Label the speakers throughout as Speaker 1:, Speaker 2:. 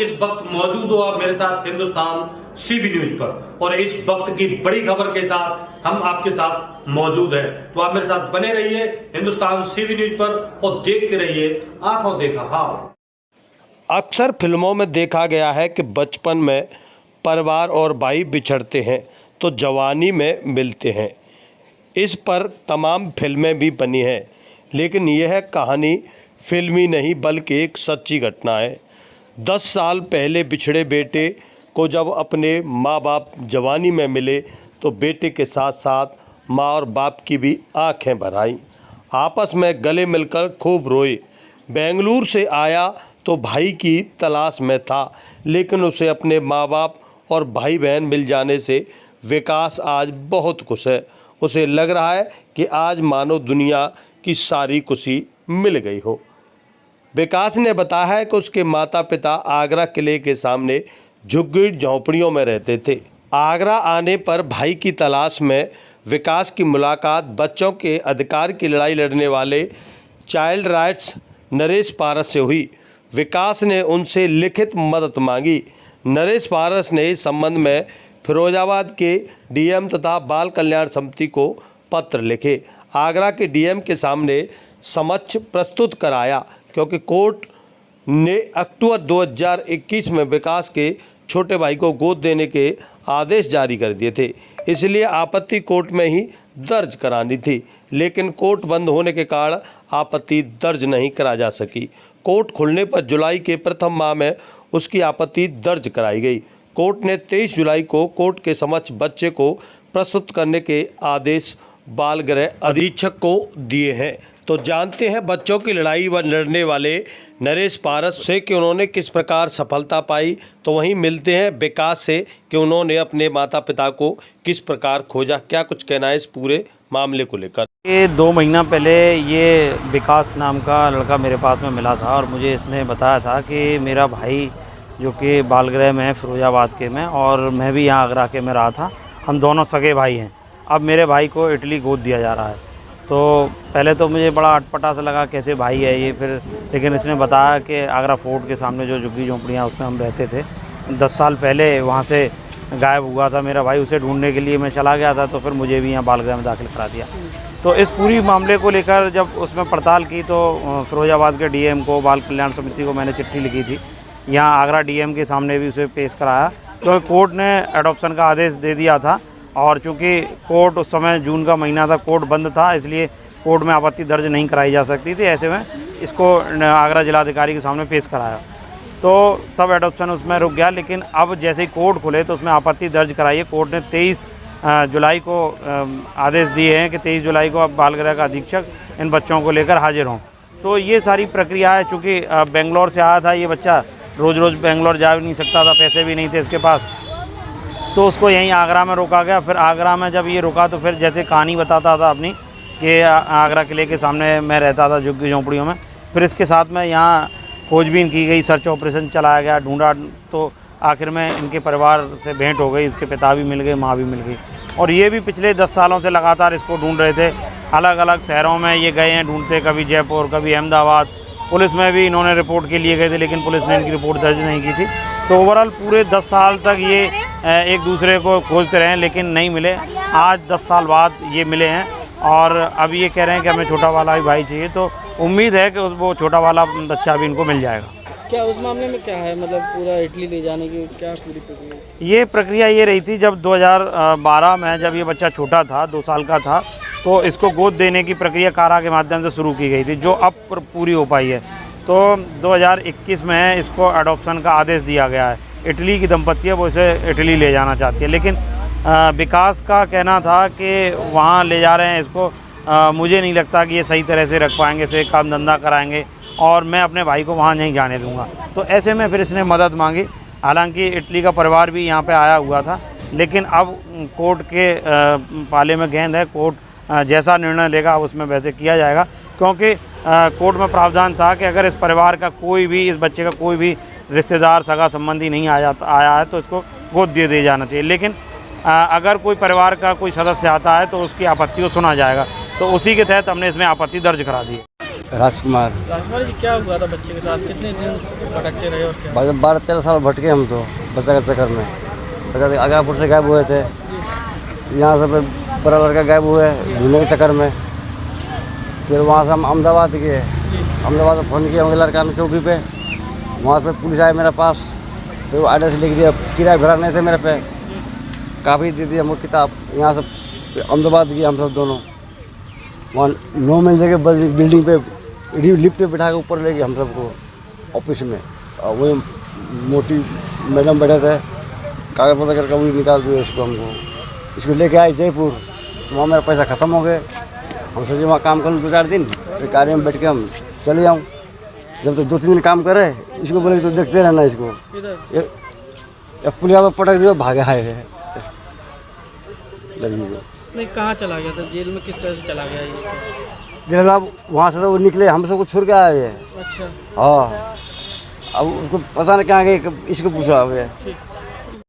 Speaker 1: इस वक्त मौजूद हो आप मेरे साथ हिंदुस्तान सीबी न्यूज पर, और इस वक्त की बड़ी खबर के साथ हम आपके साथ मौजूद हैं। तो आप मेरे साथ बने रहिए हिंदुस्तान सीबी न्यूज पर और देखते रहिए आंखों देखा हाल।
Speaker 2: अक्सर फिल्मों में देखा गया है कि बचपन में परिवार और भाई बिछड़ते हैं तो जवानी में मिलते हैं। इस पर तमाम फिल्में भी बनी हैं, लेकिन यह कहानी फिल्मी नहीं बल्कि एक सच्ची घटना है। 10 साल पहले बिछड़े बेटे को जब अपने माँ बाप जवानी में मिले तो बेटे के साथ साथ माँ और बाप की भी आंखें भर आईं। आपस में गले मिलकर खूब रोए। बेंगलुरु से आया तो भाई की तलाश में था, लेकिन उसे अपने माँ बाप और भाई बहन मिल जाने से विकास आज बहुत खुश है। उसे लग रहा है कि आज मानो दुनिया की सारी खुशी मिल गई हो। विकास ने बताया है कि उसके माता पिता आगरा किले के सामने झुग्गी झोंपड़ियों में रहते थे। आगरा आने पर भाई की तलाश में विकास की मुलाकात बच्चों के अधिकार की लड़ाई लड़ने वाले चाइल्ड राइट्स नरेश पारस से हुई। विकास ने उनसे लिखित मदद मांगी। नरेश पारस ने इस संबंध में फिरोजाबाद के डीएम तथा बाल कल्याण समिति को पत्र लिखे। आगरा के डीएम के सामने समक्ष प्रस्तुत कराया, क्योंकि कोर्ट ने अक्टूबर 2021 में विकास के छोटे भाई को गोद देने के आदेश जारी कर दिए थे, इसलिए आपत्ति कोर्ट में ही दर्ज करानी थी, लेकिन कोर्ट बंद होने के कारण आपत्ति दर्ज नहीं करा जा सकी। कोर्ट खुलने पर जुलाई के प्रथम माह में उसकी आपत्ति दर्ज कराई गई। कोर्ट ने 23 जुलाई को कोर्ट के समक्ष बच्चे को प्रस्तुत करने के आदेश बाल गृह अधीक्षक को दिए हैं। तो जानते हैं बच्चों की लड़ाई लड़ने वाले नरेश पारस से कि उन्होंने किस प्रकार सफलता पाई। तो वहीं मिलते हैं विकास से कि उन्होंने अपने माता पिता को किस प्रकार खोजा, क्या कुछ कहना है इस पूरे मामले को लेकर।
Speaker 3: ये 2 महीना पहले ये विकास नाम का लड़का मेरे पास में मिला था और मुझे इसने बताया था कि मेरा भाई जो कि बालगृह में है फिरोजाबाद के में, और मैं भी यहाँ आगरा के में रहा था, हम दोनों सगे भाई हैं। अब मेरे भाई को इटली गोद दिया जा रहा है। तो पहले तो मुझे बड़ा अटपटा सा लगा, कैसे भाई है ये, फिर लेकिन इसने बताया कि आगरा फोर्ट के सामने जो झुग्गी झोंपड़ियाँ उसमें हम रहते थे, 10 साल पहले वहाँ से गायब हुआ था मेरा भाई। उसे ढूंढने के लिए मैं चला गया था, तो फिर मुझे भी यहाँ बालगृह में दाखिल करा दिया। तो इस पूरी मामले को लेकर जब उसमें पड़ताल की तो फिरोजाबाद के डीएम को, बाल कल्याण समिति को मैंने चिट्ठी लिखी थी। यहाँ आगरा डीएम के सामने भी उसे पेश कराया, क्योंकि कोर्ट ने एडॉप्शन का आदेश दे दिया था, और चूँकि कोर्ट उस समय जून का महीना था, कोर्ट बंद था, इसलिए कोर्ट में आपत्ति दर्ज नहीं कराई जा सकती थी। ऐसे में इसको आगरा जिलाधिकारी के सामने पेश कराया, तो तब एडॉप्शन उसमें रुक गया। लेकिन अब जैसे ही कोर्ट खुले तो उसमें आपत्ति दर्ज कराई है। कोर्ट ने 23 जुलाई को आदेश दिए हैं कि 23 जुलाई को अब बालगृह का अधीक्षक इन बच्चों को लेकर हाजिर हों। तो ये सारी प्रक्रिया है। चूँकि बेंगलोर से आया था ये बच्चा, रोज़ रोज़ बेंगलोर जा भी नहीं सकता था, पैसे भी नहीं थे इसके पास, तो उसको यहीं आगरा में रोका गया। फिर आगरा में जब ये रुका तो फिर जैसे कहानी बताता था अपनी कि आगरा किले के सामने मैं रहता था झुग्गी झोंपड़ियों में, फिर इसके साथ में यहाँ खोजबीन की गई, सर्च ऑपरेशन चलाया गया, ढूंढा, तो आखिर में इनके परिवार से भेंट हो गई। इसके पिता भी मिल गए, माँ भी मिल गई, और ये भी पिछले 10 सालों से लगातार इसको ढूंढ रहे थे। अलग अलग शहरों में ये गए हैं ढूंढते, कभी जयपुर, कभी अहमदाबाद, पुलिस में भी इन्होंने रिपोर्ट के लिए गए थे, लेकिन पुलिस ने इनकी रिपोर्ट दर्ज नहीं की थी। तो ओवरऑल पूरे 10 साल तक ये एक दूसरे को खोजते रहे, लेकिन नहीं मिले। आज 10 साल बाद ये मिले हैं, और अब ये कह रहे हैं कि हमें छोटा वाला भी भाई चाहिए। तो उम्मीद है कि वो छोटा वाला बच्चा भी इनको मिल जाएगा।
Speaker 4: क्या उस मामले में क्या है, मतलब पूरा इटली ले जाने की क्या पूरी प्रक्रिया?
Speaker 3: ये प्रक्रिया ये रही थी, जब 2012 में जब ये बच्चा छोटा था, 2 साल का था, तो इसको गोद देने की प्रक्रिया कारा के माध्यम से शुरू की गई थी, जो अब पूरी हो पाई है। तो 2021 में इसको एडॉप्शन का आदेश दिया गया है। इटली की दंपत्ति है, वो इसे इटली ले जाना चाहती है, लेकिन विकास का कहना था कि वहाँ ले जा रहे हैं इसको, मुझे नहीं लगता कि ये सही तरह से रख पाएंगे, इसे काम धंधा कराएंगे, और मैं अपने भाई को वहाँ नहीं जाने दूंगा। तो ऐसे में फिर इसने मदद मांगी। हालांकि इटली का परिवार भी यहाँ पे आया हुआ था, लेकिन अब कोर्ट के पाले में गेंद है। कोर्ट जैसा निर्णय लेगा उसमें वैसे किया जाएगा, क्योंकि कोर्ट में प्रावधान था कि अगर इस परिवार का कोई भी, इस बच्चे का कोई भी रिश्तेदार, सगा संबंधी नहीं आया है तो इसको गोद दे जाना चाहिए। लेकिन अगर कोई परिवार का कोई सदस्य आता है तो उसकी आपत्ति को सुना जाएगा, तो उसी के तहत हमने इसमें आपत्ति दर्ज करा दी है।
Speaker 5: राजकुमार।
Speaker 4: राजकुमार जी, क्या हुआ था बच्चे के साथ? कितने दिन भटकते रहे और क्या?
Speaker 5: 12-13 साल भटके हम तो बच्चा के चक्कर में। आगापुर से गायब हुए थे, यहाँ से बड़ा लड़का गायब हुए ढूंढने के चक्कर में। फिर वहाँ से हम अहमदाबाद गए, अहमदाबाद से फ़ोन किया लड़का ने चौकी पे, वहाँ पे पुलिस आया मेरे पास, तो एड्रेस लिख दिया, किराया भरा नहीं थे मेरे पे, काफ़ी दे दी हमको किताब। यहाँ से अहमदाबाद गए हम सब दोनों, वहाँ 9 मंजिल के बिल्डिंग पे लिफ्ट पे बिठा के ऊपर ले गए हम सबको ऑफिस में। और वही मोटी मैडम बैठे थे, कागज पत्र करके वही निकाल दिए इसको, हमको इसको लेके आए जयपुर। तो वहाँ मेरा पैसा ख़त्म हो गए। हम सोचे वहाँ काम कर लूँ 2-4 दिन, फिर गाड़ी में बैठ के हम चले जाऊँ। जब तो 2-3 दिन काम करे, इसको बोले तो देखते रहना इसको। ये पुलिया में पटक दिया, भागे आए हैं लड़की को।
Speaker 4: नहीं, कहाँ चला गया था? जेल में किस तरह से चला गया ये?
Speaker 5: जेल अब वहाँ से तो वो निकले, हम सबको छोड़ के आए हैं।
Speaker 4: अच्छा,
Speaker 5: हाँ, अब उसको पता नहीं कहाँ गए, इसको पूछा अब।
Speaker 4: ठीक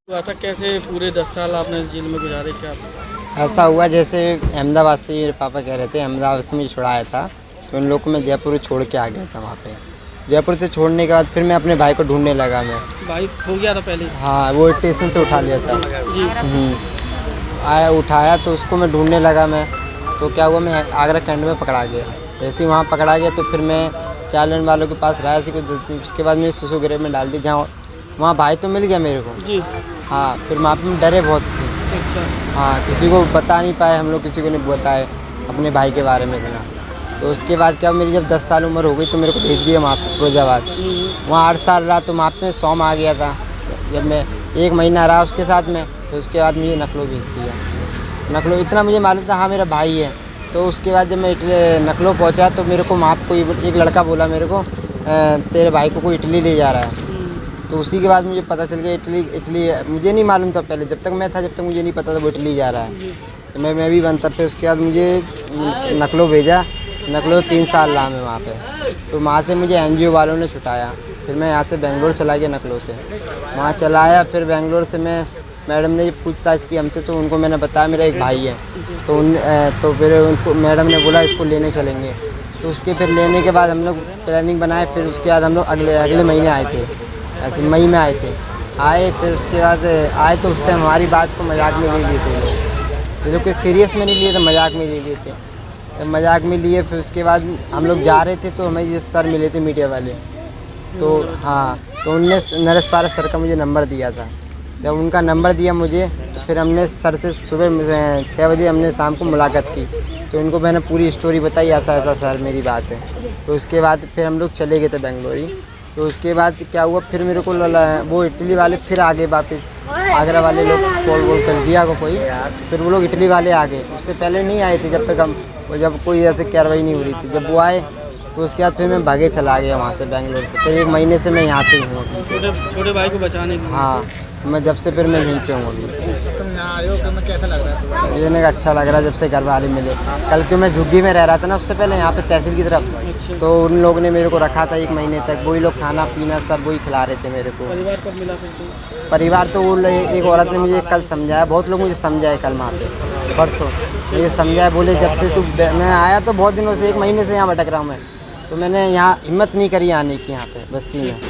Speaker 4: हुआ था। कैसे पूरे 10 साल आपने जेल में गुजारे? क्या
Speaker 6: ऐसा हुआ जैसे अहमदाबाद से मेरे पापा कह रहे थे, अहमदाबाद से मुझे छुड़ाया था, तो उन लोग को मैं जयपुर छोड़ के आ गया था वहाँ पे। जयपुर से छोड़ने के बाद फिर मैं अपने भाई को ढूंढने लगा। मैं
Speaker 4: भाई हो गया था पहले?
Speaker 6: हाँ, वो स्टेशन से उठा लिया था
Speaker 4: जी।
Speaker 6: आया, उठाया तो उसको मैं ढूंढने लगा। मैं तो क्या हुआ, मैं आगरा कैंट में पकड़ा गया। जैसे ही वहाँ पकड़ा गया तो फिर मैं चालन वालों के पास रहा सी कुछ। उसके बाद मैंने सुसु गृह में डाल दी, जहाँ वहाँ भाई तो मिल गया मेरे को
Speaker 4: जी।
Speaker 6: हाँ, फिर वहाँ पे डरे बहुत थे।
Speaker 4: अच्छा,
Speaker 6: हाँ, किसी को बता नहीं पाए, हम लोग किसी को नहीं बताए अपने भाई के बारे में इतना। तो उसके बाद क्या, मेरी जब 10 साल उम्र हो गई तो मेरे को भेज दिया वहाँ पर फिरोजाबाद। वहाँ 8 साल रहा, तो वहाँ पे 100 में आ गया था। जब मैं 1 महीना रहा उसके साथ में, तो उसके बाद मुझे नकलो भेज दिया। नकलो इतना मुझे मालूम था, हाँ मेरा भाई है। तो उसके बाद जब मैं नकलो पहुँचा तो मेरे को वहाँ कोई एक लड़का बोला मेरे को, तेरे भाई को कोई इटली ले जा रहा है। तो उसी के बाद मुझे पता चल गया इटली मुझे नहीं मालूम था पहले, जब तक मैं था जब तक मुझे नहीं पता था वो इटली जा रहा है। तो मैं भी बनता। फिर उसके बाद मुझे नकलो भेजा, नकलो 3 साल रहा मैं वहाँ पे। तो वहाँ से मुझे NGO वालों ने छुटाया। फिर मैं यहाँ से बेंगलोर चला गया नकलो से, वहाँ चला आया। फिर बेंगलोर से मैं, मैडम ने पूछताछ की हमसे, तो उनको मैंने बताया मेरा एक भाई है। तो फिर उनको मैडम ने बोला इसको लेने चलेंगे। तो उसके फिर लेने के बाद हम लोग प्लानिंग बनाए। फिर उसके बाद हम लोग अगले महीने आए थे, ऐसे मई में आए थे। फिर उसके बाद आए तो उस टाइम हमारी बात को मजाक में ले लिए थे लोग, जो कि सीरियस में नहीं लिए थे, मजाक में ले लिए थे। तो मजाक में लिए, फिर उसके बाद हम लोग जा रहे थे तो हमें ये सर मिले थे मीडिया वाले। तो हाँ, तो उनने नरेश पारस सर का मुझे नंबर दिया था। जब उनका नंबर दिया मुझे, तो फिर हमने सर से सुबह 6 बजे हमने शाम को मुलाकात की। तो इनको मैंने पूरी स्टोरी बताई, ऐसा ऐसा सर मेरी बात है। तो उसके बाद फिर हम लोग चले गए थे बेंगलोर। तो उसके बाद क्या हुआ, फिर मेरे को वो इटली वाले फिर आ गए वापस। आगरा वाले लोग कॉल कर दिया को कोई, फिर वो लोग इटली वाले आ गए। उससे पहले नहीं आए थे, जब तक हम जब कोई ऐसे कार्रवाई नहीं हो रही थी। जब वो आए तो उसके बाद फिर मैं भागे चला गया वहाँ से बेंगलोर से। फिर 1 महीने से मैं यहाँ पे हूँ।
Speaker 4: छोटे भाई को बचाने के लिए?
Speaker 6: हाँ, मैं जब से फिर मैं यहीं पे हूँ अभी।
Speaker 4: तुम यहाँ आए हो तो मैं कैसा लग रहा है?
Speaker 6: मुझे अच्छा लग रहा है जब से घर वाले मिले। कल के मैं झुग्गी में रह रहा था ना, उससे पहले यहाँ पे तहसील की तरफ। तो उन लोगों ने मेरे को रखा था 1 महीने तक। वही लोग खाना पीना सब वही खिला रहे थे मेरे को।
Speaker 4: परिवार कब मिला फिर तुम?
Speaker 6: परिवार तो वो एक औरत ने मुझे कल समझाया, बहुत लोग मुझे समझाए कल वहाँ पे, परसों मुझे समझाया। बोले जब से तू, मैं आया तो बहुत दिनों से 1 महीने से यहाँ भटक रहा हूँ मैं, तो मैंने यहाँ हिम्मत नहीं करी आने की यहाँ पे बस्ती में।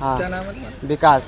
Speaker 6: हाँ,
Speaker 4: क्या नाम है?
Speaker 6: विकास।